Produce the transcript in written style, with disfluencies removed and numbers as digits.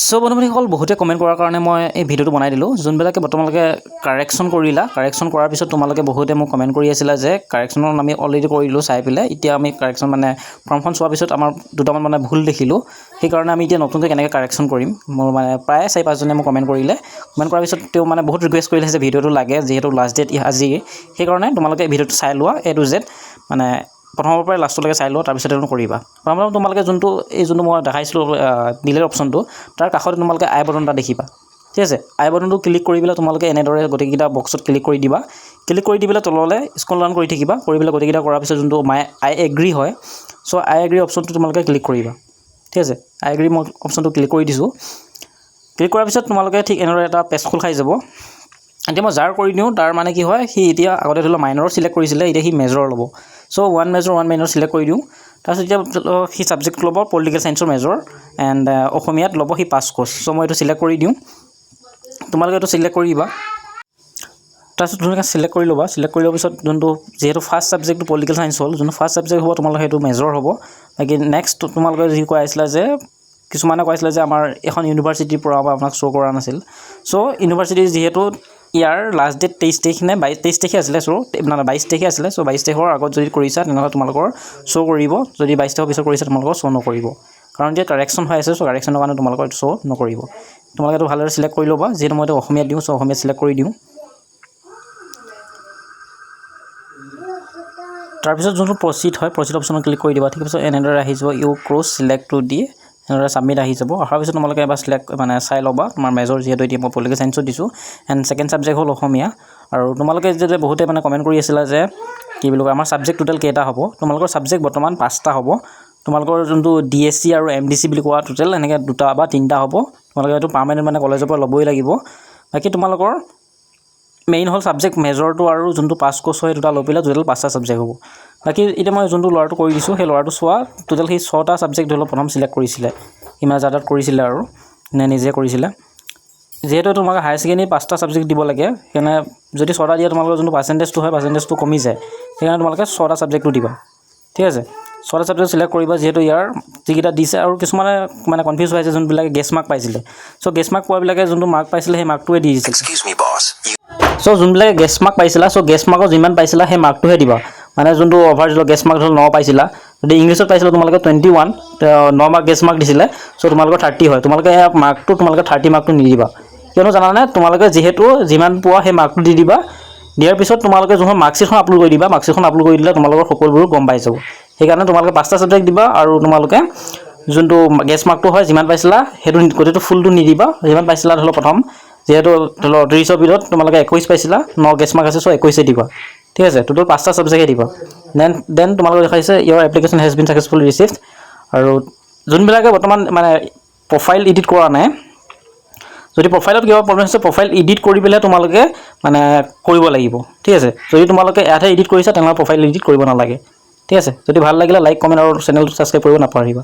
so বন্ধুসকল বহুতে comment কৰাৰ কাৰণে মই এই ভিডিঅ'টো বনাই দিলোঁ যোনবিলাকে তোমালোকে কাৰেকশ্যন কৰিলা কাৰেকশ্যন কৰাৰ পিছত তোমালোকে বহুতে মোক কমেণ্ট কৰি আছিলা যে কাৰেকশ্যনৰ আমি অলৰেডি কৰিলোঁ চাই পেলাই এতিয়া আমি কাৰেকশ্যন মানে ফৰ্মখন চোৱাৰ পিছত আমাৰ দুটামান মানে ভুল দেখিলোঁ সেইকাৰণে আমি এতিয়া নতুনকৈ কেনেকৈ কাৰেকশ্যন কৰিম মোৰ মানে প্ৰায় 4-5জনে মোক কমেণ্ট কৰিলে কমেণ্ট কৰাৰ পিছত তেওঁ মানে বহুত ৰিকুৱেষ্ট কৰিলে যে ভিডিঅ'টো লাগে যিহেতু লাষ্ট ডেট আজি সেইকাৰণে তোমালোকে ভিডিঅ'টো চাই লোৱা A to Z মানে প্ৰথমৰ পৰা লাষ্টলৈকে চাই লোৱা তাৰপিছত কৰিবা প্ৰথমতে তোমালোকে যোনটো মই দেখাইছিলোঁ ডিলেট অপশ্যনটো তাৰ কাষতে তোমালোকে আই বাটন এটা দেখিবা ঠিক আছে আই বাটনটো ক্লিক কৰি পেলাই তোমালোকে এনেদৰে গোটেইকেইটা বক্সত ক্লিক কৰি দিবা ক্লিক কৰি দি পেলাই তললৈ স্ক্ৰল ডাউন কৰি থাকিবা কৰি পেলাই গোটেইকেইটা কৰাৰ পিছত যোনটো আই এগ্ৰি হয় চ' আই এগ্ৰি অপশ্যনটো তোমালোকে ক্লিক কৰিবা ঠিক আছে আই এগ্ৰি মই অপশ্যনটো ক্লিক কৰি দিছোঁ ক্লিক কৰাৰ পিছত তোমালোকে ঠিক এনেদৰে এটা পেজ খোল খাই যাব এতিয়া মই যাৰ কৰি দিওঁ তাৰ মানে কি হয় সি এতিয়া আগতে ধৰি লওক মাইনৰ চিলেক্ট কৰিছিলে এতিয়া সি মেজৰ ল'ব চ' 1 মেজৰ 1 মাইনৰ চিলেক্ট কৰি দিওঁ তাৰপিছত এতিয়া সি ছাবজেক্ট ল'ব পলিটিকেল চায়েন্সৰ মেজৰ এণ্ড অসমীয়াত ল'ব সি 5 কোৰ্চ চ' মই এইটো চিলেক্ট কৰি দিওঁ তোমালোকে এইটো চিলেক্ট কৰি দিবা তাৰপিছত ধুনীয়াকৈ চিলেক্ট কৰি ল'বা চিলেক্ট কৰি লোৱাৰ পিছত যোনটো যিহেতু ফাৰ্ষ্ট ছাবজেক্টটো পলিটিকেল চায়েন্স হ'ল যোনটো ফাৰ্ষ্ট ছাবজেক্ট হ'ব তোমালোকে সেইটো মেজৰ হ'ব বাকী নেক্সট তোমালোকে যি কৈ আছিলা যে কিছুমানে কৈছিলে যে আমাৰ এখন ইউনিভাৰ্চিটিৰ পৰা আপোনাক শ্ব' কৰা নাছিল চ' ইউনিভাৰ্চিটি যিহেতু ইয়াৰ লাষ্ট ডেট 23 তাৰিখ নে 23 তাৰিখে আছিলে চ' মানে 22 তাৰিখে আছিলে চ' 22 তাৰিখৰ আগত যদি কৰিছা তেনেহ'লে তোমালোকৰ শ্ব' কৰিব যদি 22 তাৰিখৰ পিছত কৰিছা তোমালোকৰ শ্ব' নকৰিব কাৰণ এতিয়া কাৰেকশ্যন হৈ আছে চ' কাৰেকশ্যনৰ কাৰণে তোমালোকৰ শ্ব' নকৰিব তোমালোকে এইটো ভালদৰে চিলেক্ট কৰি ল'বা যিহেতু মই এইটো অসমীয়াত দিওঁ চ' অসমীয়াত চিলেক্ট কৰি দিওঁ তাৰপিছত যোনটো প্ৰচিড হয় প্ৰচিড অপশ্যনত ক্লিক কৰি দিবা ঠিক আছে এনেদৰে আহি যাব you cross select to the এনেদৰে ছাবমিট আহি যাব অহাৰ পিছত তোমালোকে এবাৰ চিলেক্ট মানে চাই ল'বা তোমাৰ মেজৰ যিহেতু এতিয়া মই পলিটিকেল চায়েন্সত দিছোঁ এণ্ড ছেকেণ্ড ছাবজেক্ট হ'ল অসমীয়া আৰু তোমালোকে যেতিয়া বহুতে মানে কমেণ্ট কৰি আছিলা যে কি বুলি কয় আমাৰ ছাবজেক্ট টোটেল কেইটা হ'ব তোমালোকৰ ছাবজেক্ট বৰ্তমান 5টা হ'ব তোমালোকৰ যোনটো DSC আৰু MDC বুলি কোৱা টোটেল এনেকৈ 2টা বা 3টা হ'ব তোমালোকে এইটো পাৰ্মানেণ্ট মানে কলেজৰ পৰা ল'বই লাগিব বাকী তোমালোকৰ মেইন হ'ল ছাবজেক্ট মেজৰটো আৰু যোনটো 5 কোৰ্চ হয় দুটা লৈ পেলাই টোটেল 5টা ছাবজেক্ট হ'ব বাকী এতিয়া মই যোনটো ল'ৰাটো কৰি দিছোঁ সেই ল'ৰাটো চোৱা টোটেল সেই 6টা ছাবজেক্ট ধৰি লওক প্ৰথম চিলেক্ট কৰিছিলে ইমান জাদাত কৰিছিলে আৰু নে নিজে কৰিছিলে যিহেতু তোমালোকে হায়াৰ ছেকেণ্ডেৰী 5টা ছাবজেক্ট দিব লাগে সেইকাৰণে যদি 6টা দিয়ে তোমালোকৰ যোনটো পাৰ্চেণ্টেজটো হয় পাৰ্চেণ্টেজটো কমি যায় সেইকাৰণে তোমালোকে 6টা ছাবজেক্টটো দিবা ঠিক আছে 6টা ছাবজেক্ট চিলেক্ট কৰিবা যিহেতু ইয়াৰ যিকেইটা দিছে আৰু কিছুমানে মানে কনফিউজ হৈ আছে যোনবিলাকে গেছ মাৰ্ক পাইছিলে চ' গেছ মাৰ্ক পোৱাবিলাকে যোনটো মাৰ্ক পাইছিলে সেই মাৰ্কটোৱে দি দিছিলে চ' যোনবিলাকে গেছ মাৰ্ক পাইছিলা চ' গেছ মাৰ্কৰ যিমান পাইছিলা সেই মাৰ্কটোহে দিবা মানে যোনটো অভাৰ দিলোঁ গেছ মাৰ্ক ধৰি 9 পাইছিলা যদি ইংলিছত পাইছিলা তোমালোকে 21 9 মাৰ্ক গেছ মাৰ্ক দিছিলে চ' তোমালোকৰ 30 হয় তোমালোকে মাৰ্কটো তোমালোকে 30 মাৰ্কটো নিদিবা কিয়নো জানানে তোমালোকে যিহেতু যিমান পোৱা সেই মাৰ্কটো দি দিবা দিয়াৰ পিছত তোমালোকে যোনখন মাৰ্কশ্বিটখন আপলোড কৰি দিবা মাৰ্কশ্বিটখন আপলোড কৰি দিলে তোমালোকৰ সকলোবোৰ গম পাই যাব সেইকাৰণে তোমালোকে 5টা ছাবজেক্ট দিবা আৰু তোমালোকে যোনটো গেছ মাৰ্কটো হয় যিমান পাইছিলা সেইটো গোটেইটো ফুলটো নিদিবা যিমান পাইছিলা ধৰি লওক প্ৰথম যিহেতু ধৰি লওক 30ৰ ভিতৰত তোমালোকে 21 পাইছিলা 9 গেছ মাৰ্ক আছে চ' 21 দিবা ঠিক আছে টোটেল 5টা ছাবজেক্টে দিবা দেন তোমালোকে দেখাইছে your application has been successfully received আৰু যোনবিলাকে বৰ্তমান মানে প্ৰফাইল এডিট কৰা নাই যদি প্ৰফাইলত কিবা প্ৰব্লেম আছে প্ৰফাইল এডিট কৰি পেলাই তোমালোকে মানে কৰিব লাগিব ঠিক আছে যদি তোমালোকে ইয়াতহে এডিট কৰিছা তেনেহ'লে প্ৰফাইল এডিট কৰিব নালাগে ঠিক আছে যদি ভাল লাগিলে লাইক কমেণ্ট আৰু চেনেলটো ছাবস্ক্ৰাইব কৰিব নাপাহৰিবা